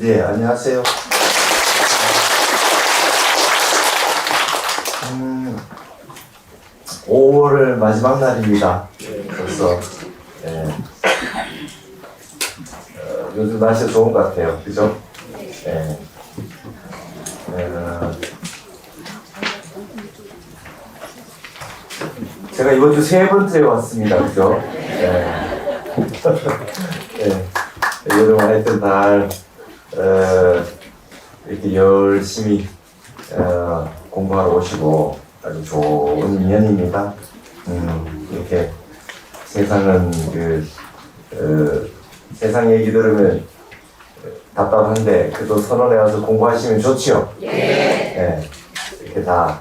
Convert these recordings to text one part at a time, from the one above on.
네, 안녕하세요. 5월 마지막 날입니다. 벌써. 예. 요즘 날씨가 좋은 것 같아요. 그죠? 예. 제가 이번 주 세 번째 왔습니다. 그죠? 예. 예. 여러분 하여튼 다 이렇게 열심히 공부하러 오시고 아주 좋은 인연입니다. 이렇게 세상은 세상 얘기 들으면 답답한데 그래도 선원에 와서 공부하시면 좋지요. 예. 이렇게 다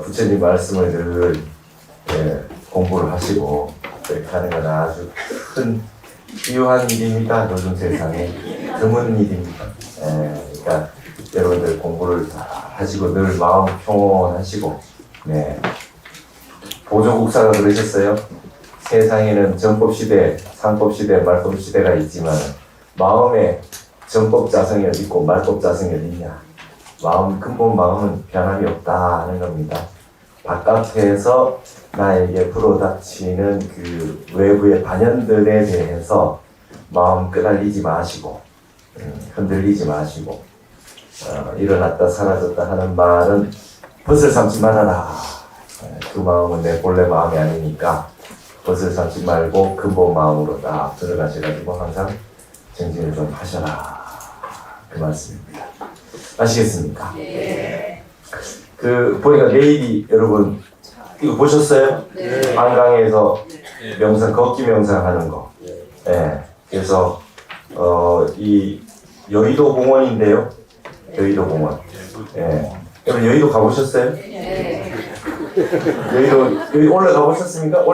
부처님 말씀을 늘 공부를 하시고 그렇게 하는 건 아주 큰 귀한 일입니다. 요즘 세상에 드문 일입니다. 그러니까 여러분들 공부를 다 하시고 늘 마음 평온하시고, 네. 보조국사가 그러셨어요. 세상에는 정법시대, 상법시대, 말법시대가 있지만 마음에 정법자성이 어디 있고 말법자성이 어디 있냐. 근본 마음은 변함이 없다 하는 겁니다. 바깥에서 나에게 불어닥치는 그 외부의 반연들에 대해서 마음 끄달리지 마시고, 흔들리지 마시고, 일어났다 사라졌다 하는 말은 벗을 삼지 말아라. 그 마음은 내 본래 마음이 아니니까 벗을 삼지 말고 근본 마음으로 딱 들어가셔가지고 항상 정진을 좀 하셔라. 그 말씀입니다. 아시겠습니까? 네. 보니까 내일이 여러분 이거 보셨어요? 네. 한강에서 명상, 걷기 명상 하는 거. 네. 그래서 이 여의도 공원인데요. 여의도 공원. 예. 여러분 여의도 가보셨어요? 네. 여기 올라가 보셨습니까?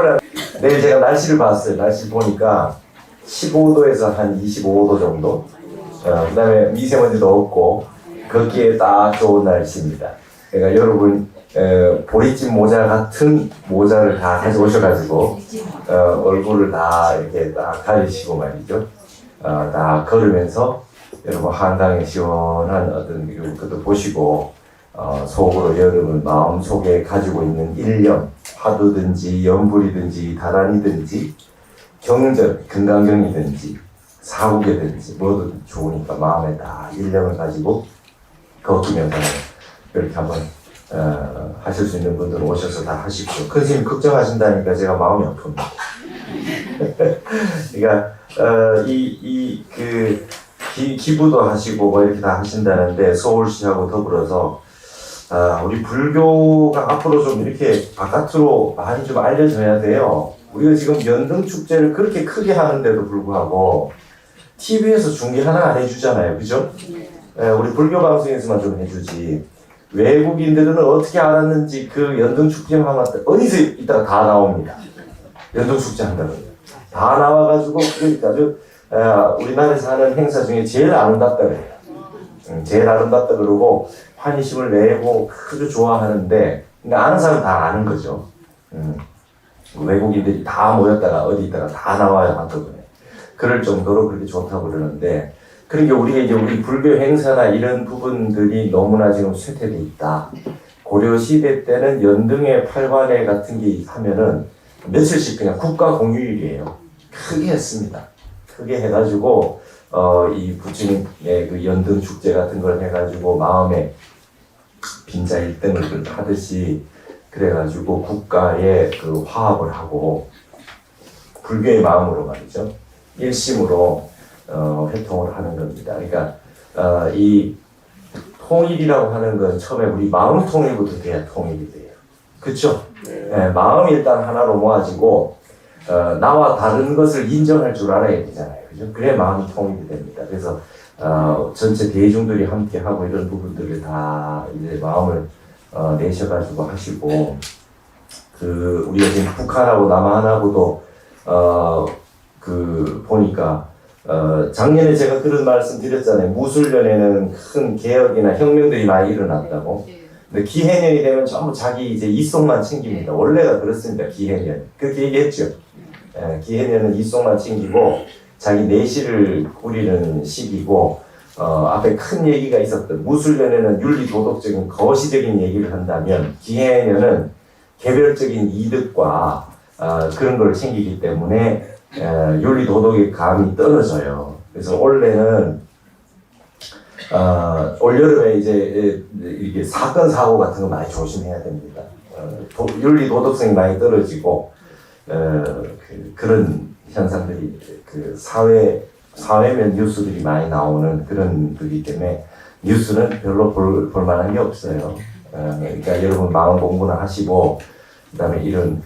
내일 제가 날씨를 봤어요. 날씨 보니까 15도에서 한 25도 정도. 그 다음에 미세먼지도 없고 걷기에 딱 좋은 날씨입니다. 그러니까 여러분 보리집 모자 같은 모자를 다 가져오셔가지고 얼굴을 다 이렇게 딱 가리시고 말이죠. 다 걸으면서 여러분 한강의 시원한 어떤 것도 보시고 속으로 여러분 마음속에 가지고 있는 일념, 화두든지 연불이든지 다란이든지 경전, 금강경이든지 사국이든지 뭐든 좋으니까 마음에 다 일념을 가지고 걷기면서 이렇게 한번 하실 수 있는 분들은 오셔서 다 하십시오. 큰 스님 걱정하신다니까 제가 마음이 아픕니다. 그러니까 기부도 하시고 뭐 이렇게 다 하신다는데 서울시하고 더불어서 우리 불교가 앞으로 좀 이렇게 바깥으로 많이 좀 알려져야 돼요. 우리가 지금 연등축제를 그렇게 크게 하는데도 불구하고 TV에서 중계 하나 안 해주잖아요. 그죠? 우리 불교 방송에서만 좀 해주지. 외국인들은 어떻게 알았는지 그 연등축제 하면 어디서 이따가 다 나옵니다. 연등축제 한다고. 다 나와가지고 그러니까 우리나라에서 하는 행사 중에 제일 아름답다 그래요. 제일 아름답다 그러고 환희심을 내고 아주 좋아하는데 그러니까 아는 사람 다 아는 거죠. 외국인들이 다 모였다가 어디 있다가 다 나와요 한꺼번에. 그럴 정도로 그렇게 좋다고 그러는데 그러니까 우리가 이제 우리 불교 행사나 이런 부분들이 너무나 지금 쇠퇴돼 있다. 고려 시대 때는 연등회 팔관회 같은 게 하면은 며칠씩 그냥 국가 공휴일이에요. 크게 했습니다. 크게 해가지고 이 부처님의 그 연등 축제 같은 걸 해가지고 마음에 빈자 1등을 하듯이 그래가지고 국가에 그 화합을 하고 불교의 마음으로 말이죠. 일심으로 회통을 하는 겁니다. 그러니까 이 통일이라고 하는 건 처음에 우리 마음 통일부터 돼야 통일이 돼요. 그렇죠? 네, 마음이 일단 하나로 모아지고 나와 다른 것을 인정할 줄 알아야 되잖아요. 그죠? 그래야 마음이 통일이 됩니다. 그래서 전체 대중들이 함께 하고 이런 부분들을 다 이제 마음을 내셔가지고 하시고 우리가 지금 북한하고 남한하고도 보니까 작년에 제가 그런 말씀 드렸잖아요. 무술년에는 큰 개혁이나 혁명들이 많이 일어났다고. 근데 기해년이 되면 전부 자기 이제 이속만 챙깁니다. 원래가 그렇습니다. 기해년. 그렇게 얘기했죠. 기해년은 이속만 챙기고 자기 내실을 꾸리는 시기고 앞에 큰 얘기가 있었던 무술년에는 윤리 도덕적인 거시적인 얘기를 한다면 기해년은 개별적인 이득과 그런 걸 챙기기 때문에 윤리 도덕의 감이 떨어져요. 그래서 올해는 올여름에 이제 이게 사건 사고 같은 거 많이 조심해야 됩니다. 윤리 도덕성이 많이 떨어지고 그런 현상들이 그 사회면 뉴스들이 많이 나오는 그런 거기 때문에 뉴스는 별로 볼 만한 게 없어요. 그러니까 여러분 마음 공부나 하시고 그다음에 이런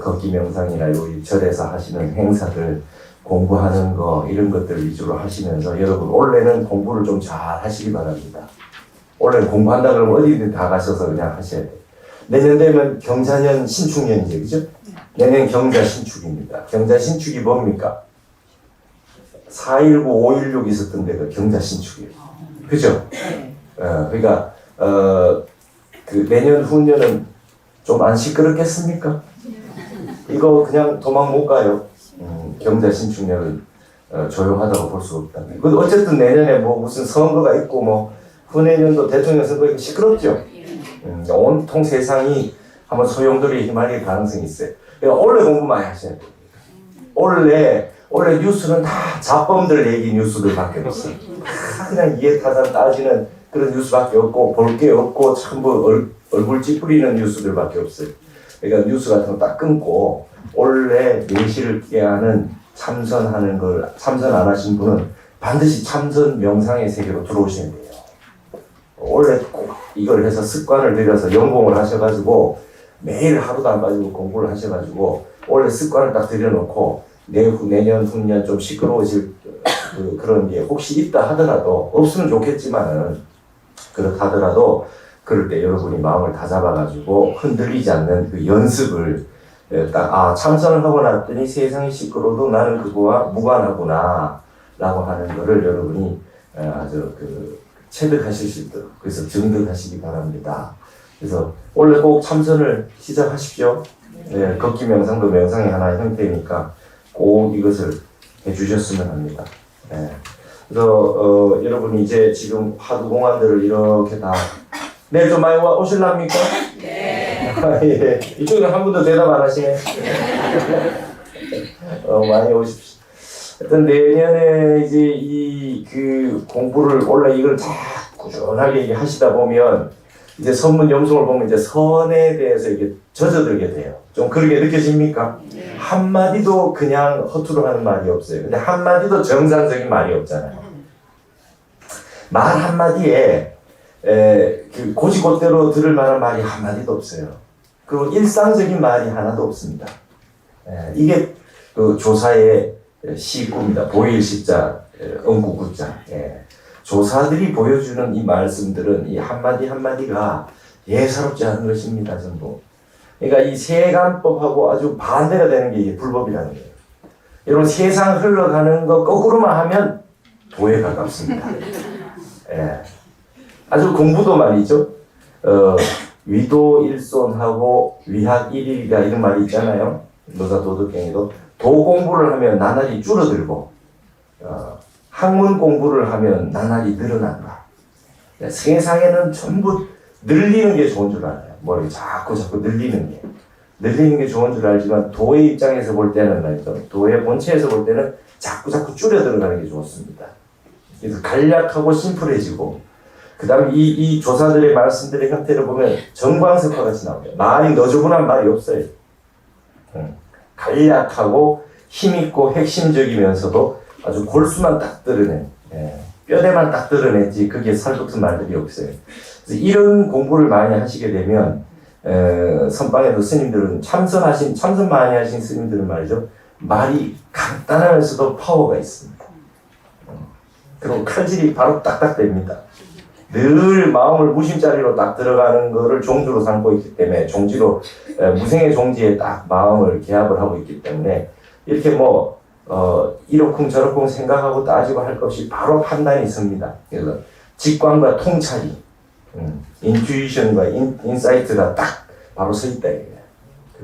걷기 명상이나 여기 절에서 하시는 행사들 공부하는 거 이런 것들 위주로 하시면서 여러분 올해는 공부를 좀 잘 하시기 바랍니다. 올해는 공부한다 그러면 어디든 다 가셔서 그냥 하셔야 돼요. 내년 되면 경자년 신축년이죠, 그죠? 내년 경자 신축입니다. 경자 신축이 뭡니까? 4.19, 5.16 있었던 데가 경자 신축이에요. 그죠? 그러니까 내년 후년은 좀 안 시끄럽겠습니까? 이거 그냥 도망 못 가요. 경자 신축년은 조용하다고 볼 수 없다. 근데 어쨌든 내년에 뭐 무슨 선거가 있고 뭐 후내년도 대통령 선거 있고 시끄럽죠. 온통 세상이 한번 소용돌이 휘말릴 가능성이 있어요. 그러니까 올해 공부 많이 하셔야 돼요. 올해 뉴스는 다 자범들 얘기 뉴스들밖에 없어요. 다 그냥 이해타산 따지는 그런 뉴스밖에 없고 볼 게 없고 전부 얼굴 찌푸리는 뉴스들밖에 없어요. 그러니까 뉴스 같은 거 딱 끊고 올해 내실을 깨하는 참선 안 하신 분은 반드시 참선 명상의 세계로 들어오셔야 돼요. 올해 꼭 이걸 해서 습관을 들여서 연공을 하셔가지고 매일 하루도 안 빠지고 공부를 하셔가지고 원래 습관을 딱 들여놓고 내년 후년 좀 시끄러우실 그런 게 혹시 있다 하더라도 없으면 좋겠지만은 그렇다 하더라도 그럴 때 여러분이 마음을 다 잡아가지고 흔들리지 않는 그 연습을 딱 참선을 하고 났더니 세상이 시끄러워도 나는 그거와 무관하구나 라고 하는 거를 여러분이 아주 체득하실 수 있도록 그래서 증득하시기 바랍니다. 그래서 원래 꼭 참선을 시작하십시오. 걷기 명상도 명상의 하나의 형태니까 꼭 이것을 해주셨으면 합니다. 그래서 여러분이 이제 지금 화두 공안들을 이렇게 다 내일 좀 많이 오실랍니까? 네. 예. 이쪽은 한 분도 대답 안 하시네. 많이 오십시오. 하여튼 내년에 이제 공부를 원래 이걸 다 꾸준하게 하시다 보면 이제 선문 염송을 보면 이제 선에 대해서 이게 젖어들게 돼요. 좀 그렇게 느껴집니까? 네. 한마디도 그냥 허투루 하는 말이 없어요. 근데 한마디도 정상적인 말이 없잖아요. 말 한마디에 고지곳대로 들을 만한 말이 한마디도 없어요. 그리고 일상적인 말이 하나도 없습니다. 이게 조사의 시구입니다. 보일 시자, 응구구자. 조사들이 보여주는 이 말씀들은 이 한마디 한마디가 예사롭지 않은 것입니다, 전부. 그러니까 이 세간법하고 아주 반대가 되는 게 이게 불법이라는 거예요. 여러분 세상 흘러가는 거 거꾸로만 하면 도에 가깝습니다. 아주 공부도 말이죠. 위도일손하고 위학일일이다 이런 말이 있잖아요. 노사도덕경에도 도 공부를 하면 나날이 줄어들고 학문 공부를 하면 나날이 늘어난다. 세상에는 전부 늘리는 게 좋은 줄 알아요. 뭐 자꾸 늘리는 게 좋은 줄 알지만 도의 입장에서 볼 때는 말이죠. 도의 본체에서 볼 때는 자꾸 줄여 들어가는 게 좋습니다. 그래서 간략하고 심플해지고 그 다음에 이 조사들의 말씀들의 형태를 보면 정광석화 같이 나옵니다. 말이 너저분한 말이 없어요. 간략하고 힘있고 핵심적이면서도 아주 골수만 딱 드러낸 뼈대만 딱 드러냈지 그게 살붙은 말들이 없어요. 그래서 이런 공부를 많이 하시게 되면 선방에도 스님들은 참선 많이 하신 스님들은 말이죠. 말이 간단하면서도 파워가 있습니다. 그리고 칼질이 바로 딱딱 됩니다. 늘 마음을 무심자리로 딱 들어가는 거를 종주로 삼고 있기 때문에 종지로 무생의 종지에 딱 마음을 개합을 하고 있기 때문에 이렇게 이러쿵 저러쿵 생각하고 따지고 할 것 없이 바로 판단이 섭니다. 그래서 직관과 통찰이 인투이션과 인사이트가 딱 바로 서 있다.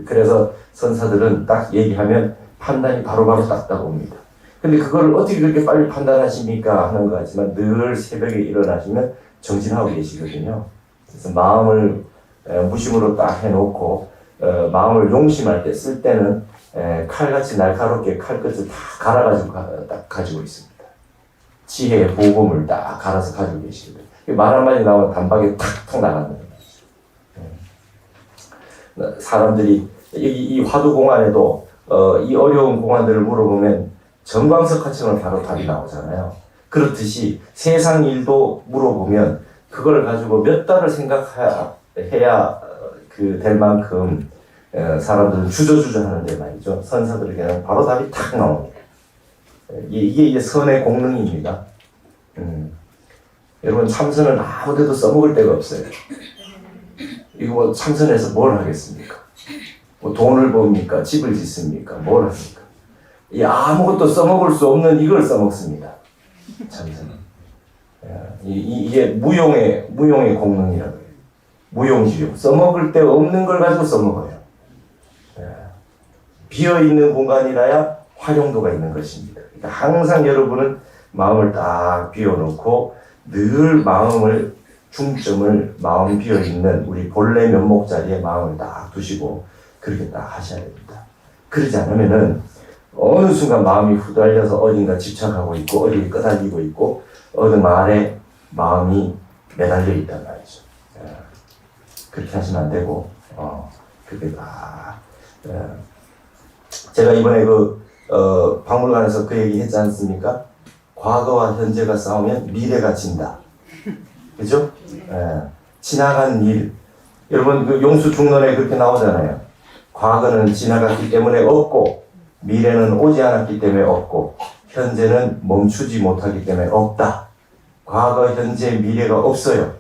그래서 선사들은 딱 얘기하면 판단이 바로바로 딱 옵니다. 근데 그걸 어떻게 그렇게 빨리 판단하십니까? 하는 거 같지만 늘 새벽에 일어나시면 정진하고 계시거든요. 그래서 마음을 무심으로 딱 해놓고 마음을 용심할 때 쓸 때는 칼같이 날카롭게 칼끝을 다 갈아가지고 딱 가지고 있습니다. 지혜의 보검을 딱 갈아서 가지고 계시거든요. 말 한마디 나오면 단박에 탁탁 나간다는 거죠. 사람들이 이 화두 공안에도 이 어려운 공안들을 물어보면 정광석화처럼 바로 답이 나오잖아요. 그렇듯이 세상 일도 물어보면 그걸 가지고 몇 달을 생각해야 될 만큼 사람들은 주저주저 하는데 말이죠. 선사들에게는 바로 답이 탁 나옵니다. 이게 선의 공능입니다. 여러분 참선은 아무데도 써먹을 데가 없어요. 이거 뭐 참선해서 뭘 하겠습니까? 뭐 돈을 법니까? 집을 짓습니까? 뭘 합니까? 아무것도 써먹을 수 없는 이걸 써먹습니다. 참선은. 이게 무용의 공능이라고 해요. 무용지용. 써먹을 데 없는 걸 가지고 써먹어요. 비어있는 공간이라야 활용도가 있는 것입니다. 그러니까 항상 여러분은 마음을 딱 비워놓고 늘 마음을 중점을 마음 비어있는 우리 본래 면목 자리에 마음을 딱 두시고 그렇게 딱 하셔야 됩니다. 그러지 않으면은 어느 순간 마음이 후달려서 어딘가 집착하고 있고 어디에 끄달리고 있고 어느 말에 마음이 매달려 있단 말이죠. 그렇게 하시면 안 되고 그렇게 딱 제가 이번에 박물관에서 그 얘기 했지 않습니까? 과거와 현재가 싸우면 미래가 진다. 그죠? 지나간 일. 여러분, 용수 중론에 그렇게 나오잖아요. 과거는 지나갔기 때문에 없고, 미래는 오지 않았기 때문에 없고, 현재는 멈추지 못하기 때문에 없다. 과거, 현재, 미래가 없어요.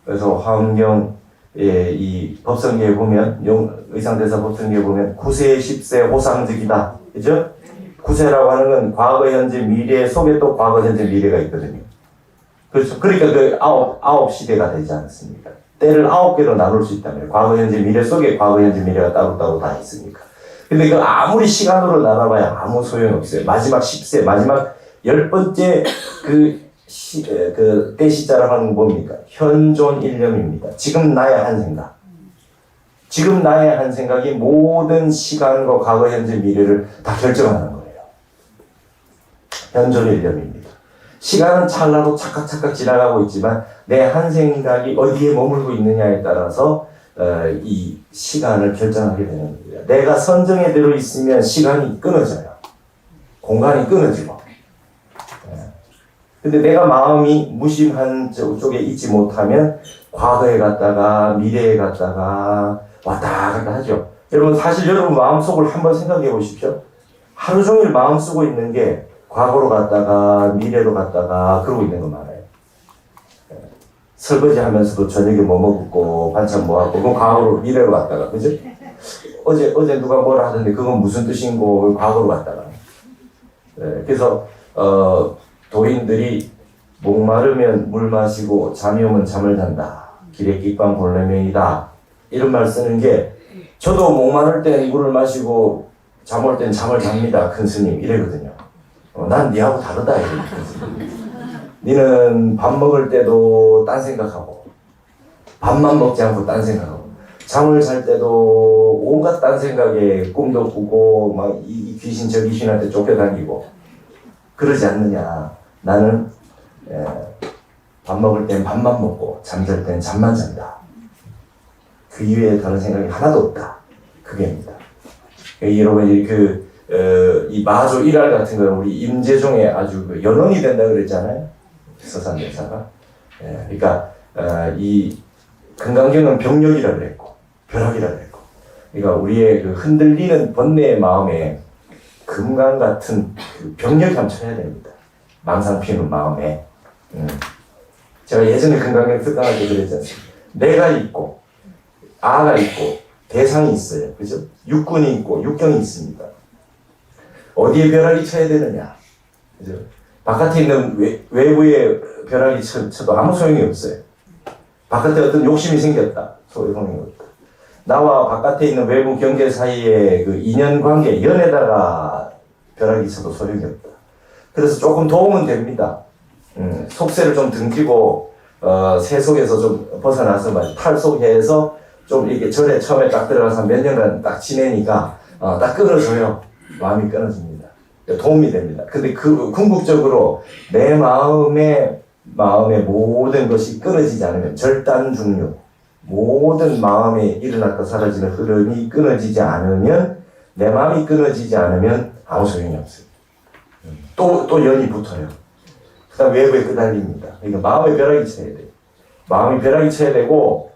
그래서 화엄경, 이 법성계에 보면, 의상대사 법성계에 보면, 9세, 10세 호상적이다. 그죠? 9세라고 하는 건 과거, 현재, 미래 속에 또 과거, 현재, 미래가 있거든요. 그렇죠. 그러니까 아홉 시대가 되지 않습니까? 때를 9개로 나눌 수 있다면 과거, 현재, 미래 속에 과거, 현재, 미래가 따로따로 다 있으니까. 근데 아무리 시간으로 나눠봐야 아무 소용이 없어요. 마지막 10세, 마지막 10번째 때 시자라고 하는 건 뭡니까? 현존 일념입니다. 지금 나의 한 생각. 지금 나의 한 생각이 모든 시간과 과거, 현재, 미래를 다 결정하는 거예요. 현존 일념입니다. 시간은 찰나로 착각착각 지나가고 있지만 내 한 생각이 어디에 머물고 있느냐에 따라서 이 시간을 결정하게 되는 거예요. 내가 선정의 대로 있으면 시간이 끊어져요. 공간이 끊어지고. 근데 내가 마음이 무심한 쪽에 있지 못하면 과거에 갔다가 미래에 갔다가 왔다 갔다 하죠. 여러분 사실 여러분 마음속을 한번 생각해 보십시오. 하루 종일 마음 쓰고 있는 게 과거로 갔다가 미래로 갔다가 그러고 있는 거 많아요. 설거지 하면서도 저녁에 뭐 먹고 반찬 뭐 하고 그건 과거로 미래로 갔다가 그죠? 어제 누가 뭐라 하던데 그건 무슨 뜻인고 과거로 갔다가 그래서 도인들이 목마르면 물 마시고 잠이 오면 잠을 잔다. 길에 깃방 본래명이다. 이런 말 쓰는 게 저도 목마를 땐 물을 마시고 잠 올 땐 잠을 잡니다. 큰 스님 이래거든요. 난 니하고 다르다 이러거든. 니는 밥 먹을 때도 딴 생각하고 밥만 먹지 않고 딴 생각하고 잠을 잘 때도 온갖 딴 생각에 꿈도 꾸고 막 이 귀신 저 귀신한테 쫓겨다니고 그러지 않느냐. 나는 밥 먹을 땐 밥만 먹고 잠잘 땐 잠만 잔다. 그 이외에 다른 생각이 하나도 없다. 그게입니다. 여러분 이 마조 일할 같은 거는 우리 임재종의 아주 연원이 된다 그랬잖아요. 서산대사가. 그러니까 이 금강경은 병력이라 그랬고 벼락이라 그랬고. 그러니까 우리의 그 흔들리는 번뇌의 마음에 금강 같은 그 병력이 한번 쳐야 됩니다. 망상 피우는 마음에. 제가 예전에 금강경 특강할 때 그랬지 않습니까? 내가 있고 아가 있고 대상이 있어요. 그죠? 육군이 있고 육경이 있습니다. 어디에 벼락이 쳐야 되느냐? 그죠? 바깥에 있는 외부에 벼락이 쳐도 아무 소용이 없어요. 바깥에 어떤 욕심이 생겼다. 소용이 없다. 나와 바깥에 있는 외부 경계 사이에 그 인연관계, 연에다가 벼락이 쳐도 소용이 없다. 그래서 조금 도움은 됩니다. 속세를 좀 등지고 새 속에서 좀 벗어나서 탈속해서 좀 이렇게 절에 처음에 딱 들어가서 몇 년간 딱 지내니까 딱 끊어져요. 마음이 끊어집니다. 도움이 됩니다. 근데 그 궁극적으로 내 마음의 모든 것이 끊어지지 않으면 절단 중류 모든 마음에 일어났다 사라지는 흐름이 끊어지지 않으면 내 마음이 끊어지지 않으면 아무 소용이 없어요. 또 연이 붙어요. 그 다음 외부에 끄달립니다. 그러니까 마음의 벼락이 쳐야 돼요. 마음이 벼락이 쳐야 되고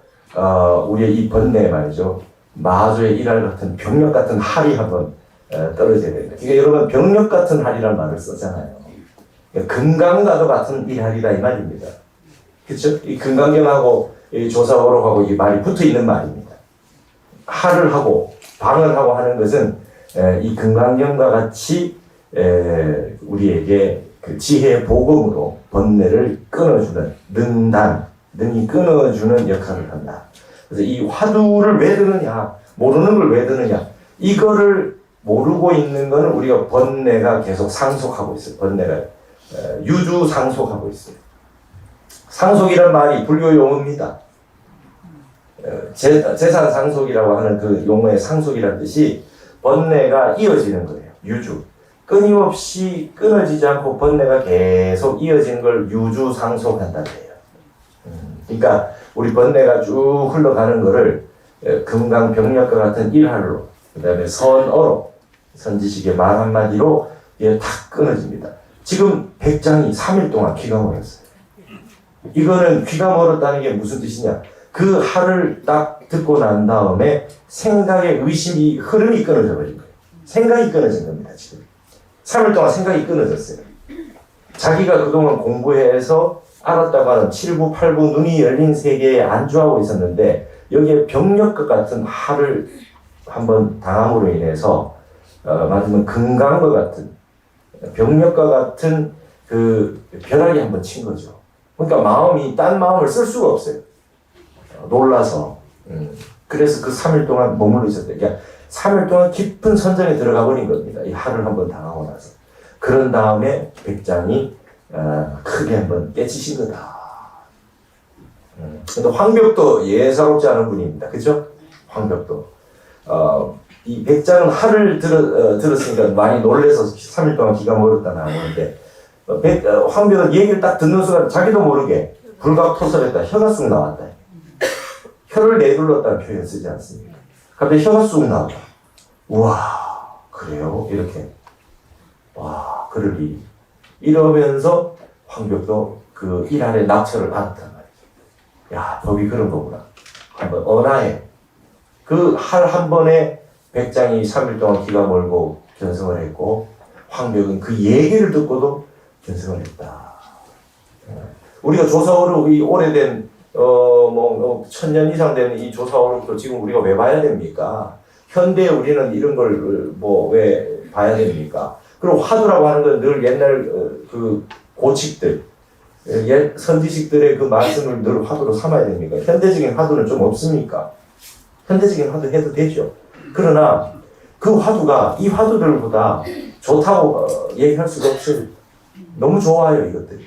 우리의 이 번뇌 말이죠. 마주의 일할 같은 병력 같은 할이 한번 떨어져야 됩니다. 그러니까 여러분 병력 같은 할이라는 말을 쓰잖아요. 그러니까 금강과도 같은 일할이다 이 말입니다. 그렇죠? 이 금강경하고 이 조사오록하고 이 말이 붙어 있는 말입니다. 할을 하고 방을 하고 하는 것은 이 금강경과 같이 우리에게 그 지혜의 복음으로 번뇌를 끊어주는 능이 끊어주는 역할을 한다. 그래서 이 화두를 왜 드느냐, 모르는 걸 왜 드느냐, 이거를 모르고 있는 거는 우리가 번뇌가 계속 상속하고 있어요. 번뇌가 유주 상속하고 있어요. 상속이란 말이 불교 용어입니다. 재산 상속이라고 하는 그 용어의 상속이라는 뜻이 번뇌가 이어지는 거예요. 유주. 끊임없이 끊어지지 않고 번뇌가 계속 이어지는 걸 유주 상속한다는 거예요. 그러니까 우리 번뇌가 쭉 흘러가는 거를 금강병력과 같은 일할로, 그 다음에 선어로, 선지식의 말 한마디로 이게 탁 끊어집니다. 지금 백장이 3일 동안 귀가 멀었어요. 이거는 귀가 멀었다는 게 무슨 뜻이냐? 그 할을 딱 듣고 난 다음에 생각의 의심이 흐름이 끊어져 버린 거예요. 생각이 끊어진 겁니다. 지금 3일 동안 생각이 끊어졌어요. 자기가 그동안 공부해서 알았다고 하는 7부, 8부 눈이 열린 세계에 안주하고 있었는데 여기에 병력과 같은 할을 한번 당함으로 인해서 말하자면 금강과 같은 병력과 같은 그 벼락이 한번 친 거죠. 그러니까 마음이 딴 마음을 쓸 수가 없어요. 놀라서. 그래서 그 3일 동안 머물러 있었대요. 그러니까 3일 동안 깊은 선정에 들어가 버린 겁니다. 이 할을 한번 당하고 나서. 그런 다음에 백장이 크게 한번 깨치신 거다. 근데 황벽도 예사롭지 않은 분입니다. 그죠? 황벽도. 이 백장은 할을 들었으니까 많이 놀래서 3일 동안 기가 멀었다 나오는데, 황벽은 얘기를 딱 듣는 순간 자기도 모르게 불각토설했다. 혀가 쑥 나왔다. 혀를 내둘렀다는 표현 쓰지 않습니까? 갑자기 혀가 쑥 나왔다. 우와, 그래요? 이렇게. 와, 그럴 일이. 이러면서 황벽도 그 일할의 낙처를 받았단 말이죠. 야, 법이 그런 거구나. 한번 언하에. 그 할 한 번에 백장이 3일 동안 기가 멀고 견성을 했고, 황벽은 그 얘기를 듣고도 견성을 했다. 우리가 조사오록, 이 오래된, 1000년 이상 된 이 조사오록도 지금 우리가 왜 봐야 됩니까? 현대에 우리는 이런 걸 왜 봐야 됩니까? 그리고 화두라고 하는 건 늘 옛날 그 고칙들, 옛 선지식들의 그 말씀을 늘 화두로 삼아야 됩니까? 현대적인 화두는 좀 없습니까? 현대적인 화두 해도 되죠. 그러나 그 화두가 이 화두들보다 좋다고 얘기할 수가 없어요. 너무 좋아요, 이것들이.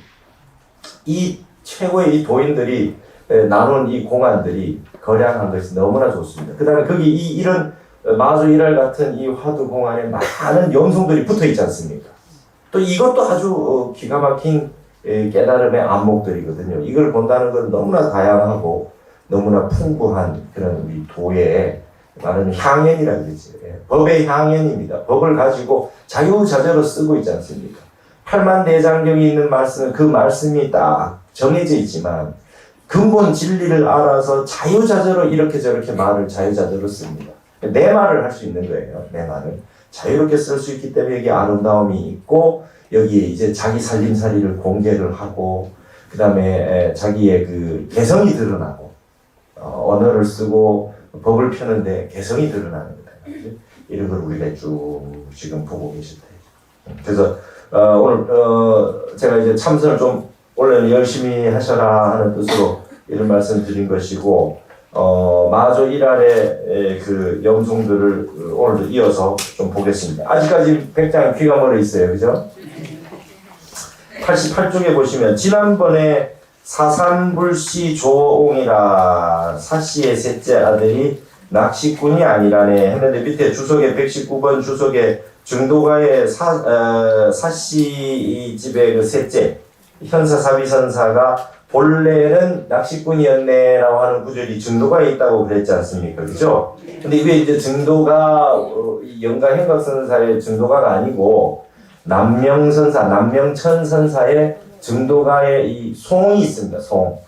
이 최고의 이 도인들이 나눈 이 공안들이 거량한 것이 너무나 좋습니다. 그 다음에 거기 이런 마주 일할 같은 이 화두 공안에 많은 영성들이 붙어 있지 않습니까? 또 이것도 아주 기가 막힌 깨달음의 안목들이거든요. 이걸 본다는 건 너무나 다양하고 너무나 풍부한 그런 우리 도의 말하는 향연이라고 그러지. 법의 향연입니다. 법을 가지고 자유자재로 쓰고 있지 않습니까? 팔만대장경이 있는 말씀은 그 말씀이 딱 정해져 있지만 근본 진리를 알아서 자유자재로 이렇게 저렇게 말을 자유자재로 씁니다. 내 말을 할 수 있는 거예요. 내 말을 자유롭게 쓸 수 있기 때문에 여기 아름다움이 있고 여기에 이제 자기 살림살이를 공개를 하고 그 다음에 자기의 그 개성이 드러나고 언어를 쓰고 법을 펴는데 개성이 드러나는 거다. 이런 걸 우리가 쭉 지금 보고 계실 때죠. 그래서 오늘 제가 이제 참선을 좀 원래는 열심히 하셔라 하는 뜻으로 이런 말씀 드린 것이고 마조 일할의 그 영송들을 오늘도 이어서 좀 보겠습니다. 아직까지 백장 귀가 멀어 있어요, 그죠? 88쪽에 보시면 지난번에 사산불씨 조옹이라 사씨의 셋째 아들이 낚시꾼이 아니라네 했는데 밑에 주석에 119번 주석에 중도가의 사씨 집의 그 셋째 현사사비선사가 본래는 낚시꾼이었네라고 하는 구절이 증도가에 있다고 그랬지 않습니까? 그죠? 근데 이게 이제 증도가 영가현각선사의 증도가가 아니고 남명천선사의 증도가의 이 송이 있습니다. 송.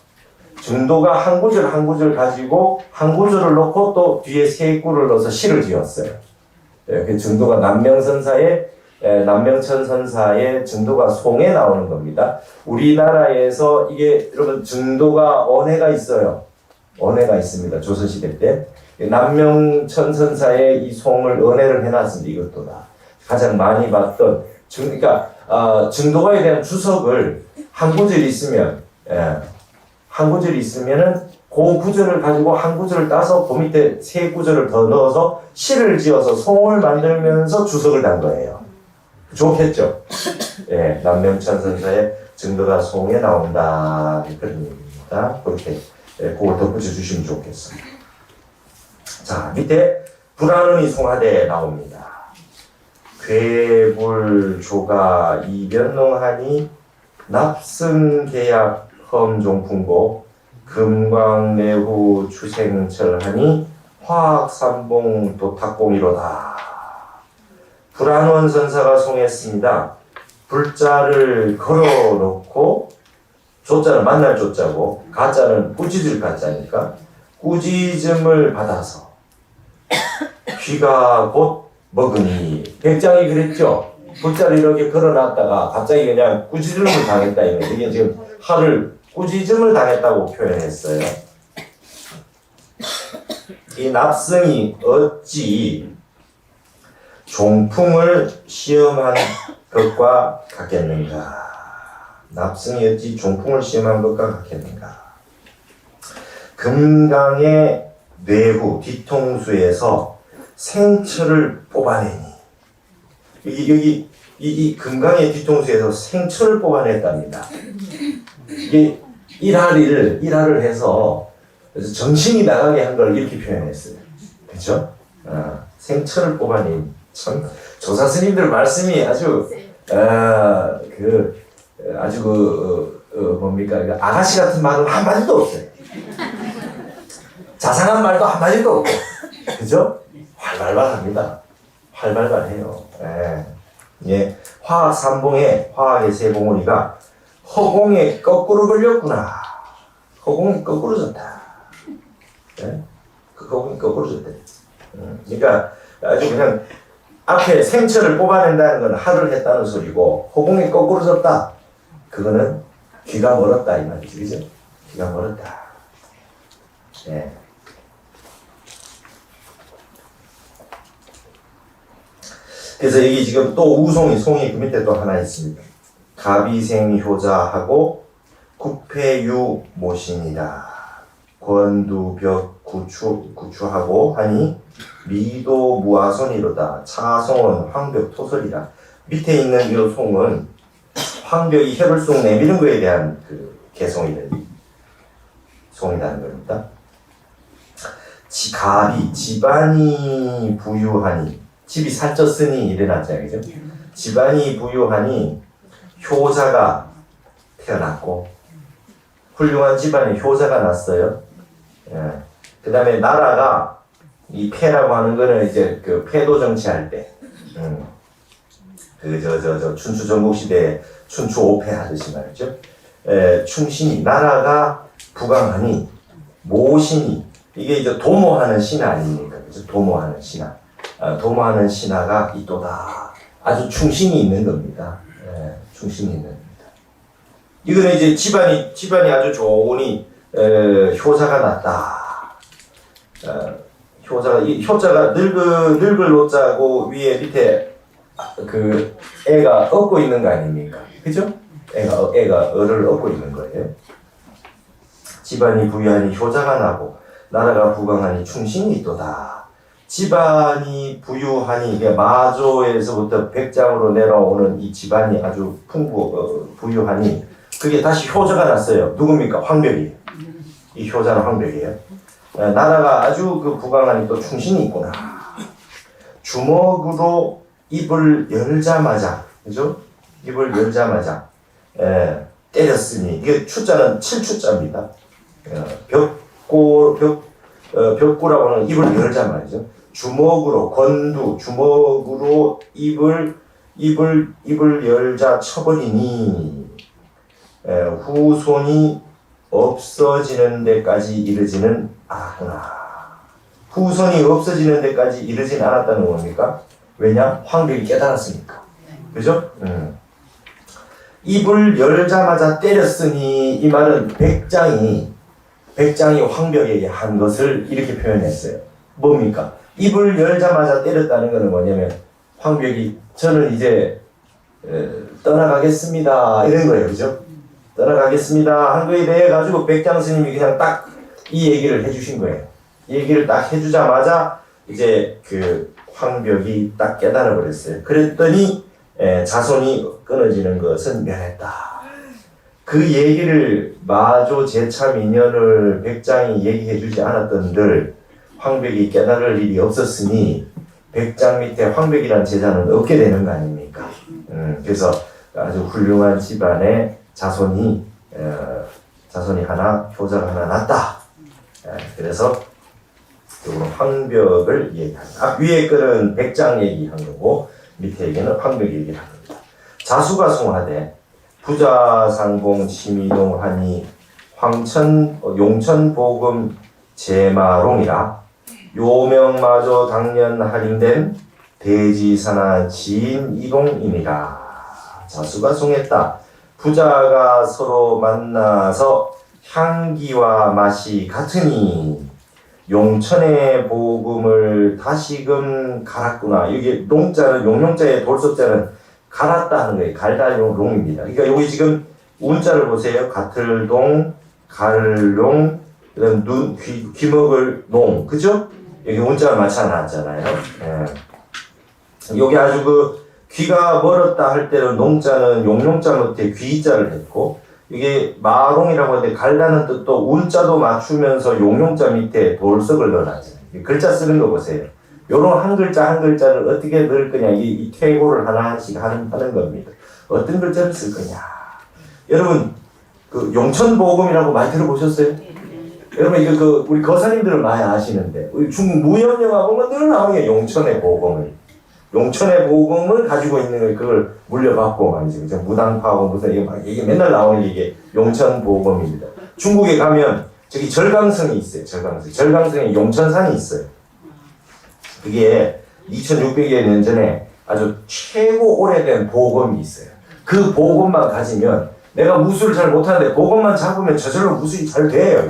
증도가 한 구절 한 구절 가지고 한 구절을 넣고 또 뒤에 세 구를 넣어서 시를 지었어요. 그 증도가 남명천선사의 증도가 송에 나오는 겁니다. 우리나라에서 이게 여러분 증도가 언해가 있어요. 언해가 있습니다. 조선시대 때 남명천선사의 이 송을 언해를 해놨습니다. 이것도 다 가장 많이 봤던 그러니까 증도가에 대한 주석을 한 구절이 있으면 한 구절이 있으면은 그 구절을 가지고 한 구절을 따서 그 밑에 세 구절을 더 넣어서 시를 지어서 송을 만들면서 주석을 단 거예요. 좋겠죠? 예, 남명천선사의 증도가 송에 나온다 그런 얘기입니다. 그렇게 그걸 덧붙여 주시면 좋겠습니다. 자, 밑에 불안음이 송하대에 나옵니다. 괴불조가 이변농하니 납승계약 험종풍고 금광내후 추생철하니 화학삼봉 도탁공이로다. 불안원 선사가 송했습니다. 불자를 걸어놓고 조자는 만날 조자고 가자는 꾸짖을 가자니까 꾸짖음을 받아서 귀가 곧 먹으니 백장이 그랬죠. 불자를 이렇게 걸어놨다가 갑자기 그냥 꾸짖음을 당했다. 이게 지금 하를 꾸짖음을 당했다고 표현했어요. 이 납승이 어찌 종풍을 시험한 것과 같겠는가? 납승이 어찌 종풍을 시험한 것과 같겠는가? 금강의 뇌후 뒤통수에서 생철을 뽑아내니 이 금강의 뒤통수에서 생철을 뽑아냈답니다. 이게 일하를 해서 그래서 정신이 나가게 한 걸 이렇게 표현했어요. 그렇죠? 생철을 뽑아낸 참 조사 스님들 말씀이 아주 뭡니까 아가씨 같은 말은 한 마디도 없어요. 자상한 말도 한 마디도 없고, 그죠? 활발합니다. 활발해요. 예, 화학 삼봉에 화학의 세 봉우리가 허공에 거꾸로 걸렸구나. 허공이 거꾸로졌다. 예? 허공이 거꾸로졌대. 그러니까 아주 그냥 앞에 생철을 뽑아낸다는 건 하를 했다는 소리고 허공이 거꾸로졌다. 그거는 귀가 멀었다 이 말이지, 그죠? 귀가 멀었다. 예. 그래서 여기 지금 또 송이 그 밑에 또 하나 있습니다. 가비생효자하고 구패유 모신이라 권두벽 구추하고 하니 미도 무아손이로다 차송은 황벽 토설이라. 밑에 있는 이 송은 황벽이 혀를 내미는 거에 대한 그 개송이라는 송이라는 겁니다. 가비 집안이 부유하니 집이 살쪘으니 일어났잖아요, 그죠? 집안이 부유하니 효자가 태어났고 훌륭한 집안에 효자가 났어요. 예. 그 다음에 나라가 이 패라고 하는 거는 이제 그 패도 정치할 때, 춘추 전국 시대에 춘추 5패 하듯이 말이죠. 충신이 나라가 부강하니 모신이 이게 이제 도모하는 신하 아닙니까? 그죠? 도모하는 신하. 도모하는 신하가 있도다. 아주 충신이 있는 겁니다. 충신이 있는 겁니다. 이거는 이제 집안이 아주 좋으니 효자가 났다. 효자가 늙을 노자고 위에 밑에 그 애가 업고 있는 거 아닙니까? 그죠? 애가 어를 업고 있는 거예요. 집안이 부유하니 효자가 나고 나라가 부강하니 충신이 있도다. 집안이 부유하니, 이게 마조에서부터 백장으로 내려오는 이 집안이 아주 부유하니, 그게 다시 효자가 났어요. 누굽니까? 황벽이에요. 이 효자는 황벽이에요. 나라가 아주 그 부강하니 또 충신이 있구나. 주먹으로 입을 열자마자, 그죠? 입을 열자마자, 때렸으니, 이게 추자는 7추자입니다. 벽구라고 하는 입을 열자 말이죠. 주먹으로, 권두, 주먹으로 입을 열자 쳐버리니, 후손이 없어지는 데까지 이르지는 않았구나. 후손이 없어지는 데까지 이르진 않았다는 겁니까? 왜냐? 황벽이 깨달았으니까. 그죠? 입을 열자마자 때렸으니, 이 말은 백장이 황벽에게 한 것을 이렇게 표현했어요. 뭡니까? 입을 열자마자 때렸다는 것은 뭐냐면, 황벽이 저는 이제 떠나가겠습니다 이런 거예요. 그죠? 떠나가겠습니다 한 거에 대해 가지고 백장 스님이 그냥 딱 이 얘기를 해주신 거예요. 이 얘기를 딱 해주자마자 이제 그 황벽이 딱 깨달아 버렸어요. 그랬더니 자손이 끊어지는 것은 면했다. 그 얘기를 마조 제참 인연을 백장이 얘기해주지 않았던들 황벽이 깨달을 일이 없었으니 백장 밑에 황벽이란 제자는 없게 되는 거 아닙니까? 그래서 아주 훌륭한 집안의 자손이 하나, 효자가 하나 났다. 그래서 이거는 황벽을 얘기한다. 위에 거는 백장 얘기한 거고 밑에 얘기는 황벽 얘기를 한 겁니다. 자수가 송하되 부자상봉 심이동하니 용천보금 제마롱이라 요명마저 당년 할인된 대지사나 지인 이동이니라. 자수가 송했다. 부자가 서로 만나서 향기와 맛이 같으니 용천의 복음을 다시금 갈았구나. 이게 농자는 용용자의 돌석자는 갈았다 하는 거예요. 갈다 용입니다. 그러니까 여기 지금 운자를 보세요. 가틀동, 갈롱, 그다음 귀먹을 농, 그죠? 여기 운자가 맞춰 놨잖아요. 여기 아주 그 귀가 멀었다 할 때는 농자는 용용자 밑에 귀자를 했고, 이게 마롱이라고 하는데 갈다는 뜻도 운자도 맞추면서 용용자 밑에 돌석을 넣어놨잖아요. 글자 쓰는 거 보세요. 요런 한 글자 한 글자를 어떻게 넣을 거냐, 이 퇴고를 하나씩 하는 겁니다. 어떤 글자를 쓸 거냐. 여러분, 그 용천보금이라고 많이 들어보셨어요? 여러분, 이거 우리 거사님들은 많이 아시는데, 우리 중국 무협영화 보면 늘 나오는 게 용천의 보금을. 용천의 보금을 가지고 있는 그걸 물려받고 말이죠. 무당파하고 무슨 이게 맨날 나오는 이게 용천 보금입니다. 중국에 가면 저기 절강성이 있어요. 절강성에 용천산이 있어요. 그게 2600여 년 전에 아주 최고 오래된 보금이 있어요. 그 보금만 가지면 내가 무술을 잘 못하는데 보금만 잡으면 저절로 무술이 잘 돼요.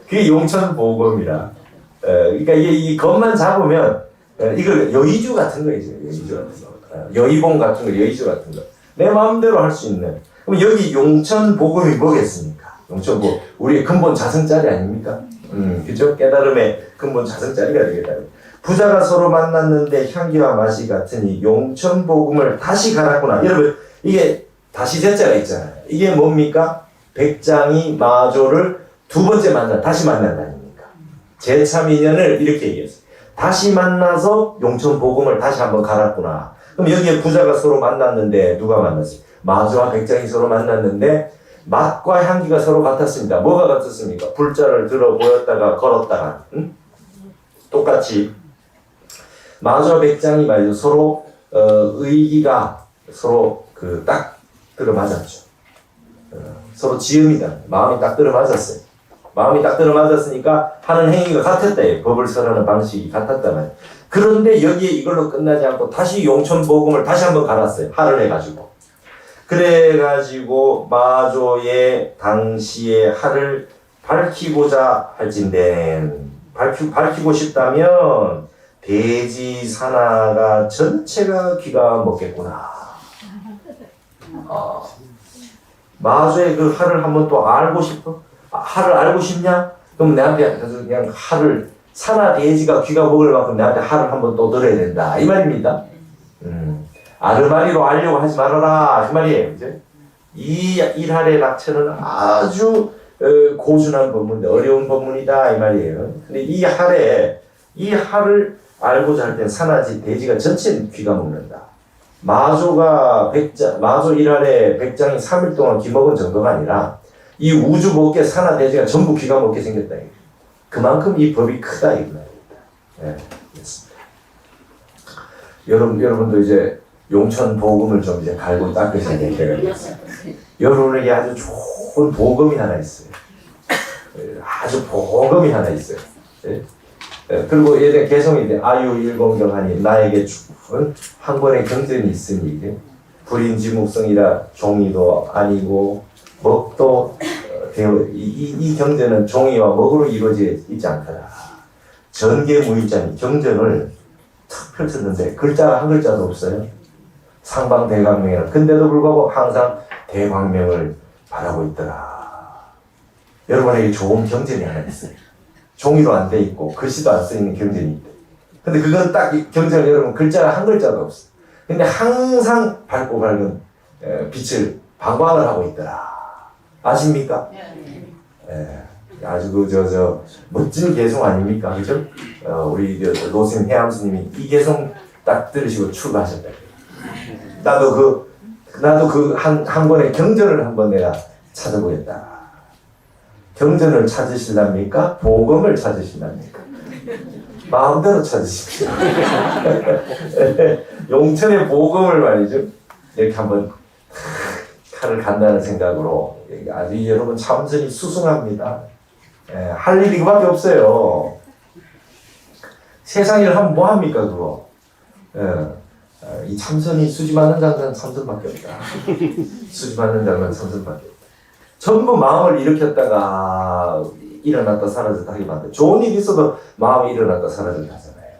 그게 용천 보금이라. 그러니까 이 것만 잡으면 이걸 여의주 같은 거이죠. 여의주 같은 거. 여의봉 같은 거, 여의주 같은 거. 내 마음대로 할 수 있는. 그럼 여기 용천 복음이 뭐겠습니까? 용천 복 우리의 근본 자성짜리 아닙니까? 그죠? 깨달음의 근본 자성짜리가 되겠다. 부자가 서로 만났는데 향기와 맛이 같으니 용천 복음을 다시 갈았구나. 여러분, 이게 다시 제자가 있잖아요. 이게 뭡니까? 백장이 마조를 두 번째 다시 만난다 아닙니까? 제참 인연을 이렇게 얘기했어요. 다시 만나서 용천 복음을 다시 한번 갈았구나. 그럼 여기에 부자가 서로 만났는데 누가 만났어요? 마조와 백장이 서로 만났는데 맛과 향기가 서로 같았습니다. 뭐가 같았습니까? 불자를 들어 보였다가 걸었다가, 응? 똑같이 마조와 백장이 말이죠. 서로 의기가 서로 딱 들어맞았죠. 서로 지음이다. 마음이 딱 들어맞았어요. 마음이 딱 들어맞았으니까 하는 행위가 같았다. 법을 설하는 방식이 같았다 말이에요. 그런데 여기에 이걸로 끝나지 않고 다시 용천복음을 다시 한번 갈았어요. 할을 해가지고. 그래가지고 마조의 당시의 할을 밝히고자 할진대 밝히고 싶다면 대지사나가 전체가 귀가 먹겠구나. 마조의 그 할을 한번 또 알고 싶어? 할을 알고 싶냐? 그럼 내한테 가서 그냥 할을 산하 대지가 귀가 먹을 만큼 내한테 화를 한번 또 들어야 된다 이 말입니다. 아르마리로 알려고 하지 말아라 그 말이에요. 이제 이 일할의 낙천은 아주 고준한 법문인데 어려운 법문이다 이 말이에요. 근데 이 할을 알고자 할 때는 산하지 대지가 전체 귀가 먹는다. 마조 일할에 백장이 3일 동안 귀 먹은 정도가 아니라 이 우주 법계 산하 대지가 전부 귀가 먹게 생겼다. 그만큼 이 법이 크다 이 말입니다. 네, 여러분도 이제 용천 복음을 좀 이제 갈고 닦으셔야 돼요. 여러분에게 아주 좋은 복음이 하나 있어요. 아주 복음이 하나 있어요. 네? 그리고 예전 개성이 돼 아유 일공경하니 나에게 준 한 권의 경전이 있으니 불인지묵성이라 종이도 아니고 먹도 되어 이 경전은 종이와 먹으로 이루어져 있지 않더라. 전개무일자니 경전을 탁 펼쳤는데 글자 한 글자도 없어요. 상방대광명이라. 근데도 불구하고 항상 대광명을 바라고 있더라. 여러분에게 좋은 경전이 하나 있어요. 종이로 안 돼 있고 글씨도 안 써 있는 경전이 있대. 근데 그건 딱 경전 여러분 글자가 한 글자도 없어. 근데 항상 밝고 밝은 빛을 방광을 하고 있더라. 아십니까? 아주 멋진 개성 아닙니까? 그죠? 우리 노스님 해암스님이 이 개성 딱 들으시고 출가하셨다. 나도 그 한 권의 경전을 한번 내가 찾아보겠다. 경전을 찾으실랍니까? 복음을 찾으실랍니까? 마음대로 찾으십시오. 용천의 복음을 말이죠. 이렇게 한번 칼을 간다는 생각으로 아주 여러분 참선이 수승합니다. 할 일이 그밖에 없어요. 세상 일 하면 뭐 합니까 그거? 이 참선이 수지 맞는 장면 참선밖에 없다. 수지 맞는 장면 참선밖에 없다. 전부 마음을 일으켰다가 일어났다 사라졌다 하게 만들. 좋은 일이 있어도 마음이 일어났다 사라졌다 하잖아요.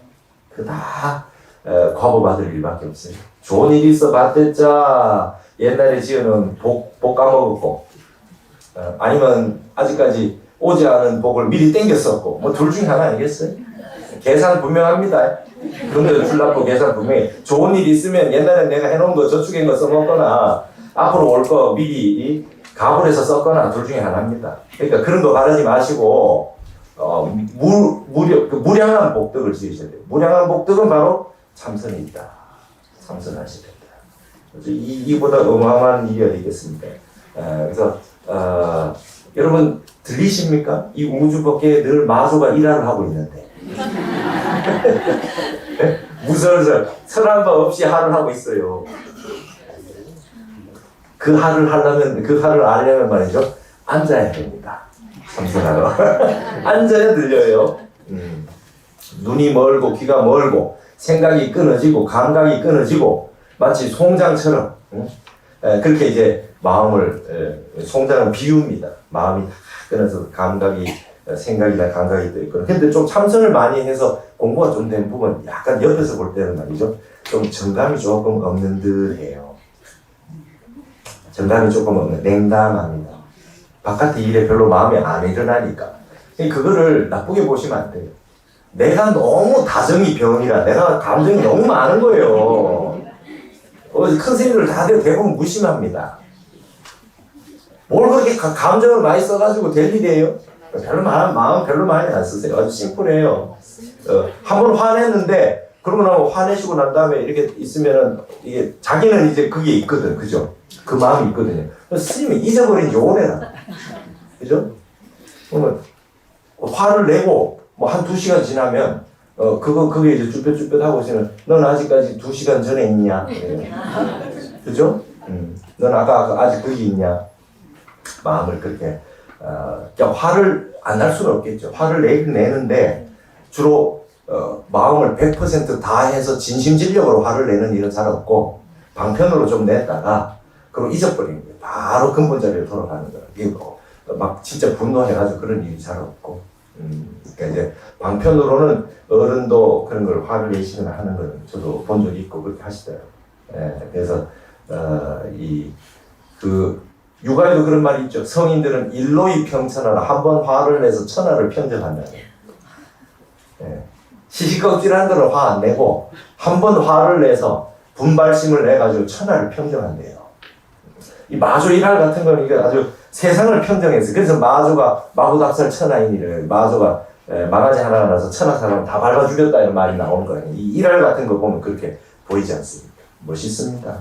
그 다 과보 받을 일밖에 없어요. 좋은 일이 있어 봤댔자 옛날에 지어놓은 복 까먹었고 아니면 아직까지 오지 않은 복을 미리 땡겼었고 뭐 둘 중에 하나 아니겠어요? 계산 분명합니다. 그런데도 줄납고 계산 분명해. 좋은 일이 있으면 옛날에 내가 해놓은 거 저축한 거 써먹거나 앞으로 올 거 미리 가불해서 썼거나 둘 중에 하나입니다. 그러니까 그런 거 바라지 마시고 무량한 복덕을 지으셔야 돼요. 무량한 복덕은 바로 참선이 있다. 참선하셔야 된다. 이보다 어마어마한 일이 어디 있겠습니까? 그래서 여러분 들리십니까? 이 우주 법계에 늘 마소가 일화를 하고 있는데 무설설 설한 바 없이 하를 하고 있어요. 그 하를 알려면 말이죠. 앉아야 됩니다. 참선하러. 앉아야 들려요. 눈이 멀고 귀가 멀고 생각이 끊어지고 감각이 끊어지고 마치 송장처럼 그렇게 이제 마음을 송장은 비유입니다. 마음이 다 끊어서 감각이 생각이나 감각이 또 있고 근데 좀 참선을 많이 해서 공부가 좀 된 부분 약간 옆에서 볼 때는 말이죠. 좀 정감이 조금 없는 듯해요. 정감이 조금 없는 냉담합니다. 바깥의 일에 별로 마음이 안 일어나니까 그거를 나쁘게 보시면 안 돼요. 내가 너무 다정이 병이라 내가 감정이 너무 많은 거예요. 큰 스님들 다들 대부분 무심합니다. 뭘 그렇게 감정을 많이 써가지고 될 일이에요? 마음 별로 많이 안 쓰세요. 아주 심플해요. 한 번 화냈는데 그러고 나면 화내시고 난 다음에 이렇게 있으면은 이게 자기는 이제 그게 있거든, 그죠? 그 마음이 있거든요. 스님이 잊어버린 지 오래라, 그죠? 그러면 화를 내고 뭐 한 2시간 지나면 그게 이제 쭈뼛쭈뼛 하고 있으면 넌 아직까지 2시간 전에 있냐? 그죠? 넌 아까 아직 거기 있냐? 마음을 그렇게 화를 안 날 수는 없겠죠. 화를 내는데 주로 마음을 100% 다 해서 진심진력으로 화를 내는 일은 잘 없고 방편으로 좀 냈다가 그리고 잊어버리는 거예요. 바로 근본 자리로 돌아가는 거예요. 이게 막 진짜 분노해가지고 그런 일이 잘 없고 그러니까 이제 방편으로는 어른도 그런 걸 화를 내시거나 하는 걸 저도 본 적이 있고 그렇게 하시더라고요. 그래서 육아에도 그런 말이 있죠. 성인들은 일로이 평천하라. 한 번 화를 내서 천하를 평정한다. 예. 시시껍질한 대로 화 안 내고 한 번 화를 내서 분발심을 내가지고 천하를 평정한대요. 이 마조 일할 같은 거는 이게 아주 세상을 평정해서 그래서 마조가 마구닥살 천하인이를 마조가 망아지 하나가 나서 천하 사람을 다 밟아 죽였다 이런 말이 나오는 거예요. 이 일할 같은 거 보면 그렇게 보이지 않습니까? 멋있습니다.